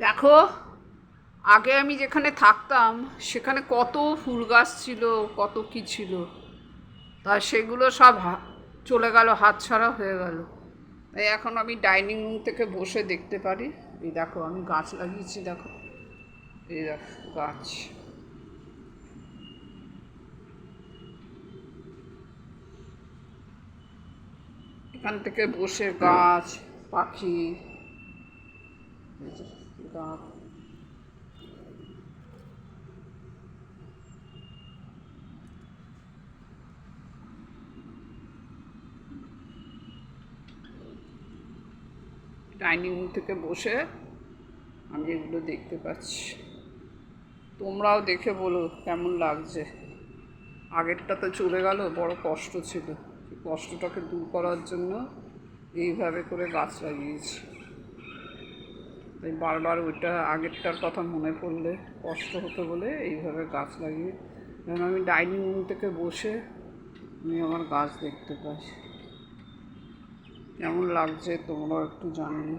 দেখো, আগে আমি যেখানে থাকতাম সেখানে কত ফুল গাছ ছিল, কত কি ছিল। তা সেগুলো সব চলে গেল, হাতছাড়া হয়ে গেল। তাই এখন আমি ডাইনিং রুম থেকে বসে দেখতে পারি। এই দেখো, আমি গাছ লাগিয়েছি, দেখো, এই দেখো গাছ। এখান থেকে বসে গাছ, পাখি, এই যে গাছ। ডাইনিং রুম থেকে বসে আমি এগুলো দেখতে পাচ্ছি। তোমরাও দেখে বলো কেমন লাগছে। আগেরটা তো চলে গেল, বড় কষ্ট ছিল। সেই কষ্টটাকে দূর করার জন্য এইভাবে করে গাছ লাগিয়েছি। তাই বারবার ওইটা আগেরটার কথা মনে পড়লে কষ্ট হতো বলে এইভাবে গাছ লাগিয়ে, যেন আমি ডাইনিং রুম থেকে বসে আমি আমার গাছ দেখতে পাই। কেমন লাগছে তোমরাও একটু জানিও।